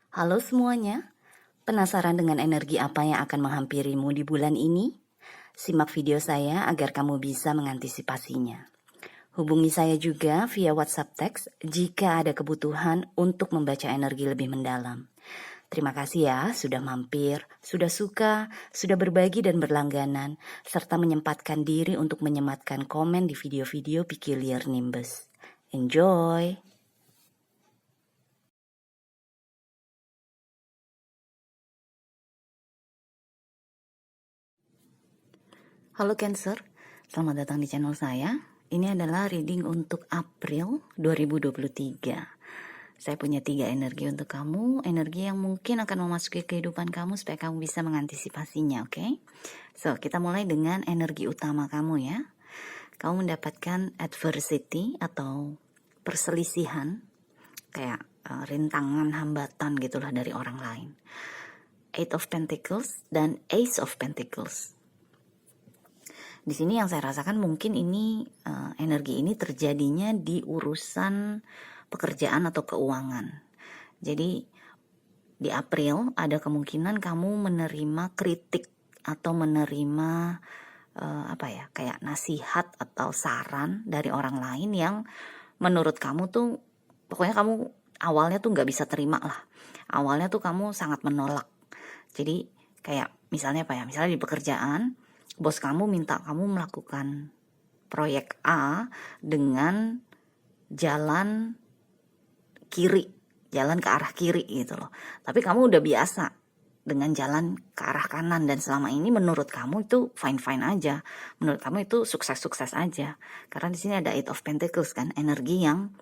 Halo semuanya, penasaran dengan energi apa yang akan menghampirimu di bulan ini? Simak video saya agar kamu bisa mengantisipasinya. Hubungi saya juga via WhatsApp teks jika ada kebutuhan untuk membaca energi lebih mendalam. Terima kasih ya sudah mampir, sudah suka, sudah berbagi dan berlangganan, serta menyempatkan diri untuk menyematkan komen di video-video Peculiar Nimbus. Enjoy! Halo Cancer, selamat datang di channel saya. Ini adalah reading untuk April 2023. Saya punya 3 energi untuk kamu, energi yang mungkin akan memasuki kehidupan kamu supaya kamu bisa mengantisipasinya, oke? So, kita mulai dengan energi utama kamu ya. Kamu mendapatkan adversity atau perselisihan, kayak rintangan, hambatan gitulah dari orang lain. Eight of Pentacles dan Ace of Pentacles. Di sini yang saya rasakan mungkin ini energi ini terjadinya di urusan pekerjaan atau keuangan. Jadi di April ada kemungkinan kamu menerima kritik atau menerima kayak nasihat atau saran dari orang lain yang menurut kamu tuh pokoknya kamu awalnya tuh nggak bisa terima lah. Awalnya tuh kamu sangat menolak. Jadi kayak misalnya misalnya di pekerjaan bos kamu minta kamu melakukan proyek A dengan jalan kiri, jalan ke arah kiri gitu loh. Tapi kamu udah biasa dengan jalan ke arah kanan dan selama ini menurut kamu itu fine-fine aja. Menurut kamu itu sukses-sukses aja. Karena di sini ada Eight of Pentacles kan, energi yang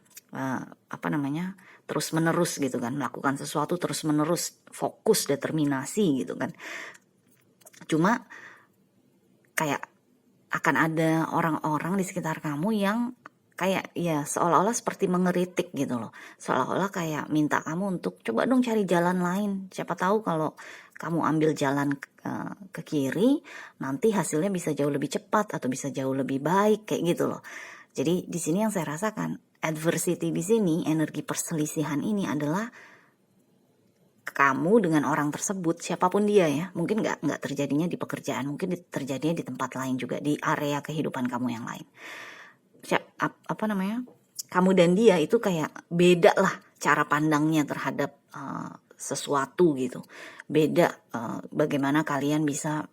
terus-menerus gitu kan, melakukan sesuatu terus-menerus, fokus, determinasi gitu kan. Cuma kayak akan ada orang-orang di sekitar kamu yang kayak ya seolah-olah seperti mengeritik gitu loh. Seolah-olah kayak minta kamu untuk coba dong cari jalan lain. Siapa tahu kalau kamu ambil jalan ke kiri nanti hasilnya bisa jauh lebih cepat atau bisa jauh lebih baik kayak gitu loh. Jadi di sini yang saya rasakan adversity di sini, energi perselisihan ini adalah kamu dengan orang tersebut, siapapun dia ya, mungkin nggak terjadinya di pekerjaan, mungkin terjadinya di tempat lain juga, di area kehidupan kamu yang lain. Kamu dan dia itu kayak beda lah cara pandangnya terhadap sesuatu gitu. Beda bagaimana kalian bisa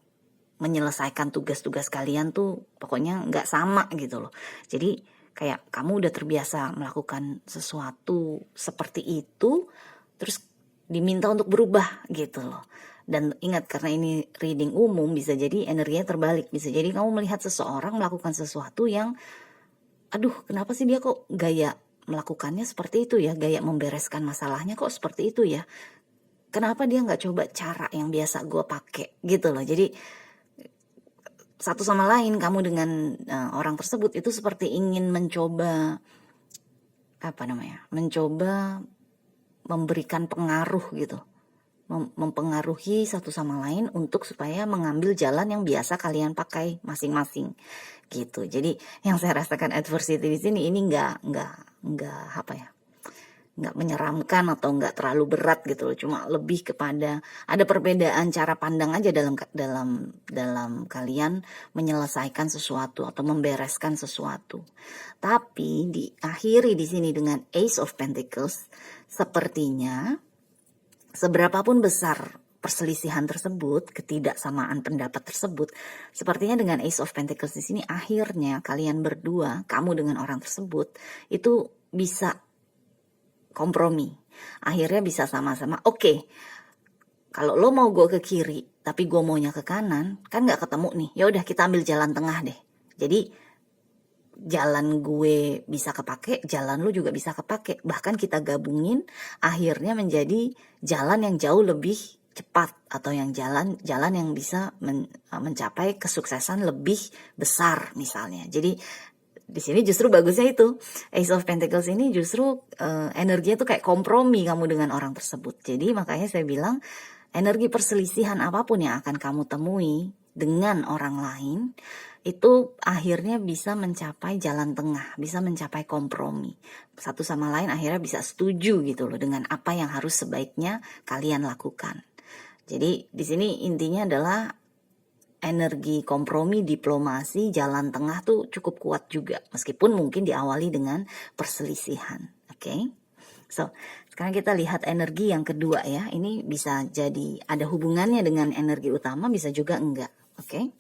menyelesaikan tugas-tugas kalian tuh pokoknya nggak sama gitu loh. Jadi kayak kamu udah terbiasa melakukan sesuatu seperti itu, terus diminta untuk berubah gitu loh. Dan ingat karena ini reading umum, bisa jadi energinya terbalik. Bisa jadi kamu melihat seseorang melakukan sesuatu yang aduh kenapa sih dia kok gaya melakukannya seperti itu ya, gaya membereskan masalahnya kok seperti itu ya, kenapa dia nggak coba cara yang biasa gue pakai gitu loh. Jadi satu sama lain kamu dengan orang tersebut itu seperti ingin mencoba mencoba memberikan pengaruh gitu, mempengaruhi satu sama lain untuk supaya mengambil jalan yang biasa kalian pakai masing-masing gitu. Jadi yang saya rasakan adversity di sini ini nggak menyeramkan atau nggak terlalu berat gitu loh, cuma lebih kepada ada perbedaan cara pandang aja dalam kalian menyelesaikan sesuatu atau membereskan sesuatu. Tapi diakhiri di sini dengan Ace of Pentacles, sepertinya seberapapun besar perselisihan tersebut, ketidaksamaan pendapat tersebut, sepertinya dengan Ace of Pentacles di sini akhirnya kalian berdua, kamu dengan orang tersebut itu bisa kompromi. Akhirnya bisa sama-sama oke, kalau lo mau gue ke kiri tapi gue maunya ke kanan, kan nggak ketemu nih. Ya udah kita ambil jalan tengah deh. Jadi jalan gue bisa kepake, jalan lo juga bisa kepake. Bahkan kita gabungin akhirnya menjadi jalan yang jauh lebih cepat atau yang jalan yang bisa mencapai kesuksesan lebih besar misalnya. Jadi di sini justru bagusnya itu Ace of Pentacles ini justru energinya tuh kayak kompromi kamu dengan orang tersebut. Jadi makanya saya bilang energi perselisihan apapun yang akan kamu temui dengan orang lain, itu akhirnya bisa mencapai jalan tengah, bisa mencapai kompromi. Satu sama lain akhirnya bisa setuju gitu loh dengan apa yang harus sebaiknya kalian lakukan. Jadi di sini intinya adalah energi kompromi, diplomasi, jalan tengah tuh cukup kuat juga, meskipun mungkin diawali dengan perselisihan. Oke? So, sekarang kita lihat energi yang kedua ya. Ini bisa jadi ada hubungannya dengan energi utama, bisa juga enggak. Oke?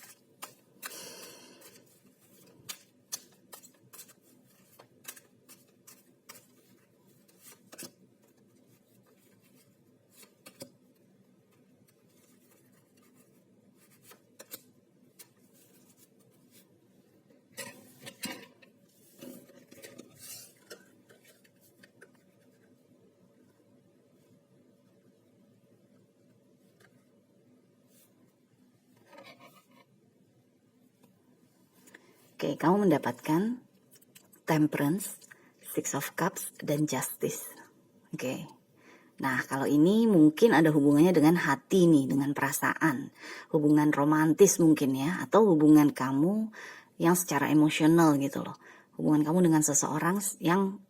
Oke, kamu mendapatkan Temperance, Six of Cups, dan Justice. Oke. Nah, kalau ini mungkin ada hubungannya dengan hati nih, dengan perasaan. Hubungan romantis mungkin ya, atau hubungan kamu yang secara emosional gitu loh. Hubungan kamu dengan seseorang yang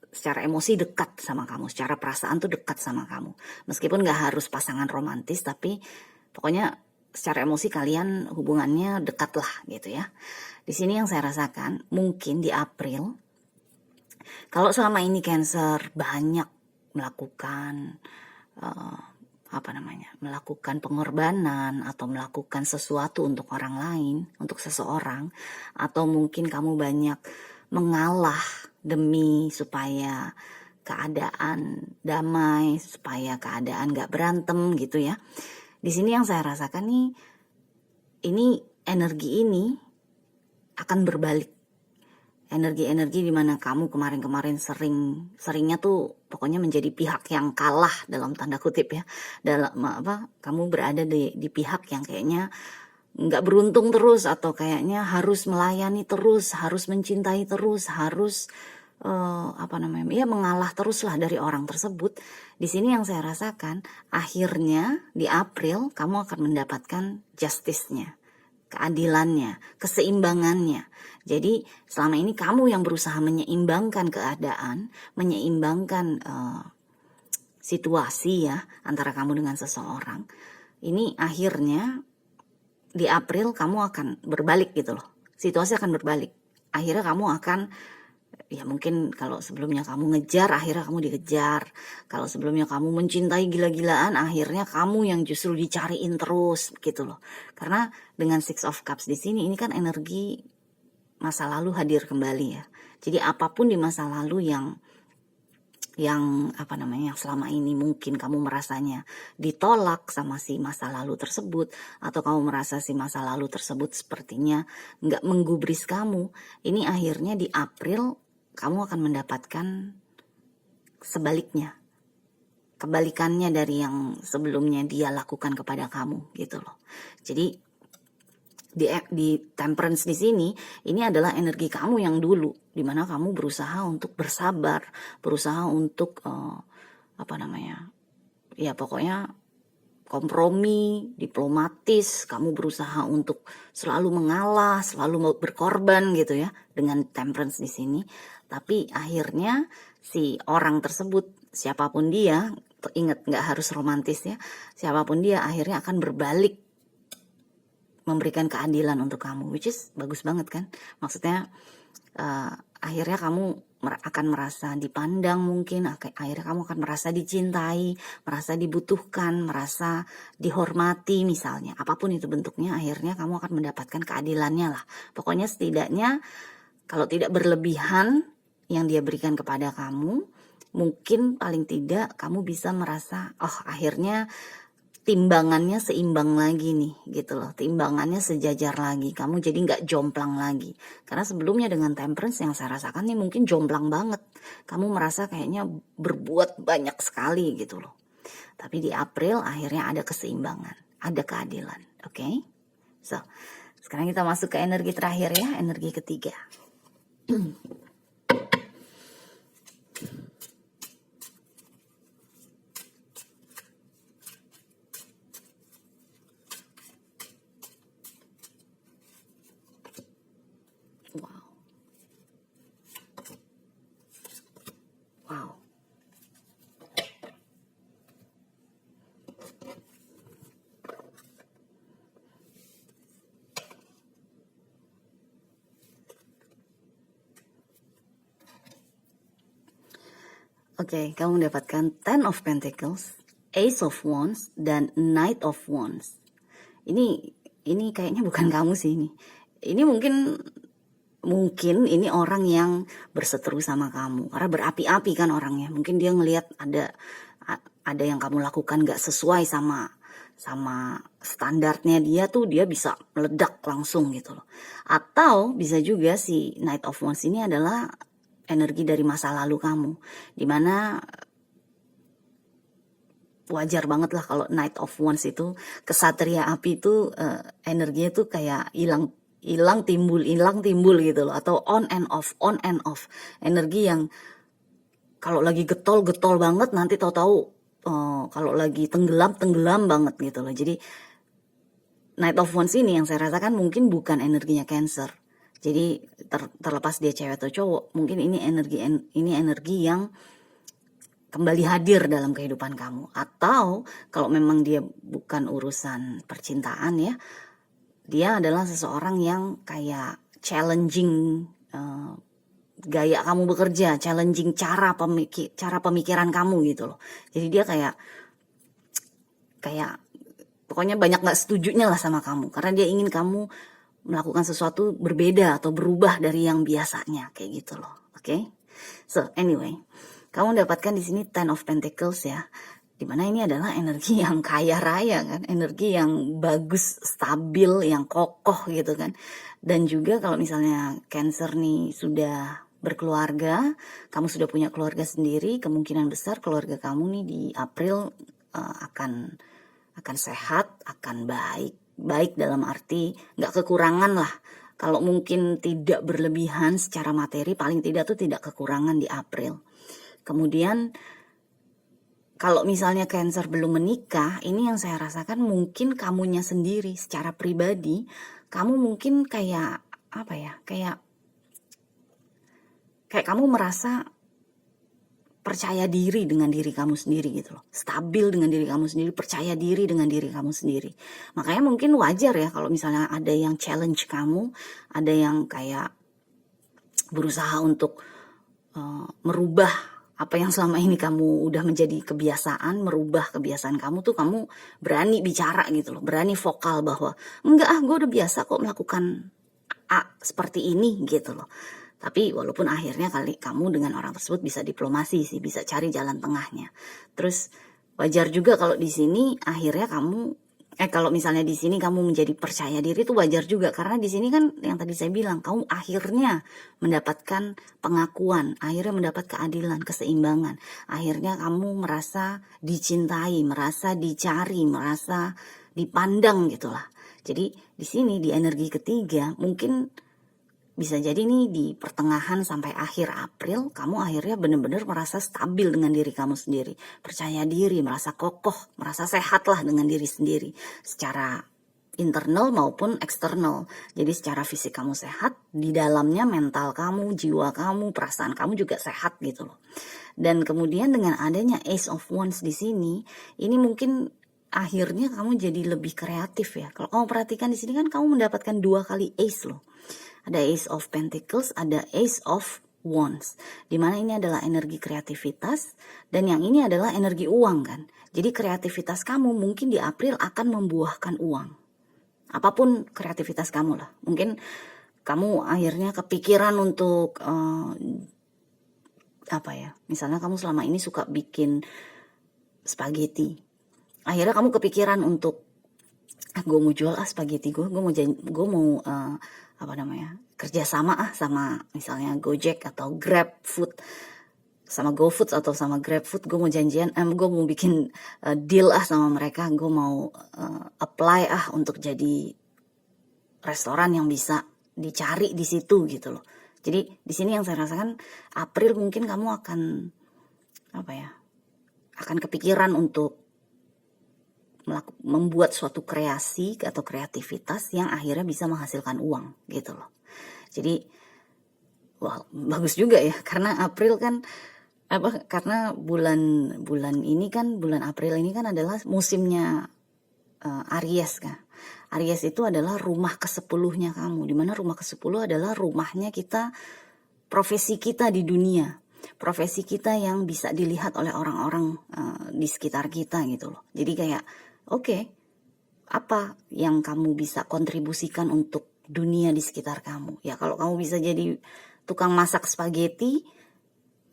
secara emosi dekat sama kamu, secara perasaan tuh dekat sama kamu. Meskipun gak harus pasangan romantis, tapi pokoknya secara emosi kalian hubungannya dekat lah gitu ya. Di sini yang saya rasakan mungkin di April, kalau selama ini Cancer banyak melakukan melakukan pengorbanan atau melakukan sesuatu untuk orang lain, untuk seseorang, atau mungkin kamu banyak mengalah demi supaya keadaan damai, supaya keadaan gak berantem gitu ya. Di sini yang saya rasakan nih, ini energi ini akan berbalik. Energi-energi dimana kamu kemarin-kemarin seringnya tuh pokoknya menjadi pihak yang kalah dalam tanda kutip ya. Kamu berada di pihak yang kayaknya nggak beruntung terus, atau kayaknya harus melayani terus, harus mencintai terus, harus mengalah terus lah dari orang tersebut. Di sini yang saya rasakan, akhirnya di April kamu akan mendapatkan justice-nya, keadilannya, keseimbangannya. Jadi selama ini kamu yang berusaha menyeimbangkan keadaan, menyeimbangkan situasi ya antara kamu dengan seseorang. Ini akhirnya di April kamu akan berbalik gitu loh. Situasi akan berbalik. Akhirnya kamu akan, ya mungkin kalau sebelumnya kamu ngejar, akhirnya kamu dikejar. Kalau sebelumnya kamu mencintai gila-gilaan, akhirnya kamu yang justru dicariin terus gitu loh. Karena dengan Six of Cups di sini, ini kan energi masa lalu hadir kembali ya. Jadi apapun di masa lalu yang selama ini mungkin kamu merasanya ditolak sama si masa lalu tersebut, atau kamu merasa si masa lalu tersebut sepertinya nggak menggubris kamu, ini akhirnya di April kamu akan mendapatkan sebaliknya, kebalikannya dari yang sebelumnya dia lakukan kepada kamu gitu loh. Jadi di Temperance di sini, ini adalah energi kamu yang dulu, dimana kamu berusaha untuk bersabar, berusaha untuk pokoknya kompromi, diplomatis, kamu berusaha untuk selalu mengalah, selalu berkorban gitu ya dengan Temperance di sini. Tapi akhirnya si orang tersebut, siapapun dia, ingat nggak harus romantis ya, siapapun dia akhirnya akan berbalik memberikan keadilan untuk kamu, which is bagus banget kan. Maksudnya akhirnya kamu akan merasa dipandang, mungkin akhirnya kamu akan merasa dicintai, merasa dibutuhkan, merasa dihormati misalnya, apapun itu bentuknya, akhirnya kamu akan mendapatkan keadilannya lah. Pokoknya setidaknya kalau tidak berlebihan yang dia berikan kepada kamu, mungkin paling tidak kamu bisa merasa, oh akhirnya timbangannya seimbang lagi nih gitu loh, timbangannya sejajar lagi, kamu jadi nggak jomplang lagi. Karena sebelumnya dengan Temperance yang saya rasakan nih mungkin jomplang banget, kamu merasa kayaknya berbuat banyak sekali gitu loh. Tapi di April akhirnya ada keseimbangan, ada keadilan. Oke? So, sekarang kita masuk ke energi terakhir ya, energi ketiga. Oke, kamu mendapatkan Ten of Pentacles, Ace of Wands, dan Knight of Wands. Ini kayaknya bukan kamu sih ini. Ini mungkin ini orang yang berseteru sama kamu karena berapi-api kan orangnya. Mungkin dia ngelihat ada yang kamu lakukan gak sesuai sama standarnya dia tuh, dia bisa meledak langsung gitu loh. Atau bisa juga si Knight of Wands ini adalah energi dari masa lalu kamu, dimana wajar banget lah kalau Knight of Wands itu, kesatria api itu energinya tuh kayak hilang timbul gitu loh, atau on and off, energi yang kalau lagi getol banget, nanti tahu-tahu kalau lagi tenggelam banget gitu loh. Jadi Knight of Wands ini yang saya rasakan mungkin bukan energinya Cancer. Jadi terlepas dia cewek atau cowok, mungkin ini energi yang kembali hadir dalam kehidupan kamu. Atau kalau memang dia bukan urusan percintaan ya, dia adalah seseorang yang kayak challenging gaya kamu bekerja, challenging cara pemikiran kamu gitu loh. Jadi dia kayak pokoknya banyak gak setujunya lah sama kamu, karena dia ingin kamu melakukan sesuatu berbeda atau berubah dari yang biasanya kayak gitu loh. Oke? So anyway, kamu dapatkan di sini Ten of Pentacles ya, dimana ini adalah energi yang kaya raya kan, energi yang bagus, stabil, yang kokoh gitu kan. Dan juga kalau misalnya Cancer nih sudah berkeluarga, kamu sudah punya keluarga sendiri, kemungkinan besar keluarga kamu nih di April akan sehat, akan baik dalam arti nggak kekurangan lah. Kalau mungkin tidak berlebihan secara materi, paling tidak tuh tidak kekurangan di April. Kemudian kalau misalnya Cancer belum menikah, ini yang saya rasakan mungkin kamunya sendiri secara pribadi, kamu mungkin kayak apa ya, kayak kamu merasa percaya diri dengan diri kamu sendiri gitu loh, stabil dengan diri kamu sendiri, percaya diri dengan diri kamu sendiri. Makanya mungkin wajar ya kalau misalnya ada yang challenge kamu, ada yang kayak berusaha untuk merubah apa yang selama ini kamu udah menjadi kebiasaan, merubah kebiasaan kamu tuh, kamu berani bicara gitu loh, berani vokal bahwa enggak gue udah biasa kok melakukan seperti ini gitu loh. Tapi walaupun akhirnya kamu dengan orang tersebut bisa diplomasi sih, bisa cari jalan tengahnya. Terus wajar juga kalau di sini akhirnya kamu kalau misalnya di sini kamu menjadi percaya diri, itu wajar juga, karena di sini kan yang tadi saya bilang, kamu akhirnya mendapatkan pengakuan, akhirnya mendapat keadilan, keseimbangan, akhirnya kamu merasa dicintai, merasa dicari, merasa dipandang gitulah. Jadi di sini di energi ketiga mungkin bisa jadi nih di pertengahan sampai akhir April, kamu akhirnya benar-benar merasa stabil dengan diri kamu sendiri, percaya diri, merasa kokoh, merasa sehat lah dengan diri sendiri, secara internal maupun eksternal. Jadi secara fisik kamu sehat, di dalamnya mental kamu, jiwa kamu, perasaan kamu juga sehat gitu loh. Dan kemudian dengan adanya Ace of Wands di sini, ini mungkin akhirnya kamu jadi lebih kreatif ya. Kalau kamu perhatikan di sini kan kamu mendapatkan 2 kali Ace loh. Ada Ace of Pentacles, ada Ace of Wands, dimana ini adalah energi kreativitas, dan yang ini adalah energi uang kan. Jadi kreativitas kamu mungkin di April akan membuahkan uang, apapun kreativitas kamu lah. Mungkin kamu akhirnya kepikiran untuk misalnya kamu selama ini suka bikin spaghetti, akhirnya kamu kepikiran untuk gue mau jual spaghetti gue mau kerja sama sama misalnya Gojek atau Grab Food, sama GoFood atau sama Grab Food, gue mau janjian, gue mau bikin deal sama mereka, gue mau apply untuk jadi restoran yang bisa dicari di situ gitu loh. Jadi di sini yang saya rasakan April mungkin kamu akan akan kepikiran untuk membuat suatu kreasi atau kreativitas yang akhirnya bisa menghasilkan uang gitu loh. Jadi bagus juga ya, karena April kan karena bulan April ini kan adalah musimnya Aries kan. Aries itu adalah rumah ke-10-nya kamu, dimana rumah ke-10 adalah rumahnya kita, profesi kita di dunia. profesi kita yang bisa dilihat oleh orang-orang di sekitar kita gitu loh. Jadi kayak oke, apa yang kamu bisa kontribusikan untuk dunia di sekitar kamu? Ya kalau kamu bisa jadi tukang masak spaghetti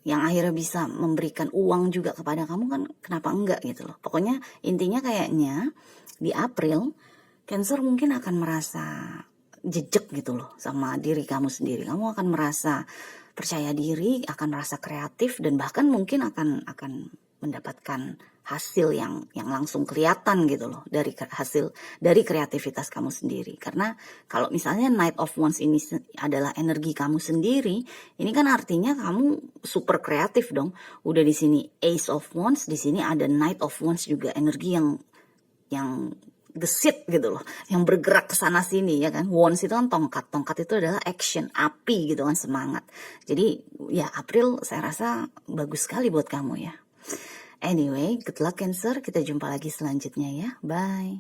yang akhirnya bisa memberikan uang juga kepada kamu, kan kenapa enggak gitu loh. Pokoknya intinya kayaknya di April Cancer mungkin akan merasa jejak gitu loh sama diri kamu sendiri. Kamu akan merasa percaya diri, akan merasa kreatif, dan bahkan mungkin akan mendapatkan hasil yang langsung kelihatan gitu loh dari hasil dari kreativitas kamu sendiri. Karena kalau misalnya Knight of Wands ini adalah energi kamu sendiri, ini kan artinya kamu super kreatif dong. Udah di sini Ace of Wands, di sini ada Knight of Wands juga, energi yang gesit gitu loh, yang bergerak ke sana sini ya kan. Wands itu kan tongkat itu adalah action, api gitu kan, semangat. Jadi ya April saya rasa bagus sekali buat kamu ya. Anyway, good luck Cancer, kita jumpa lagi selanjutnya ya, bye.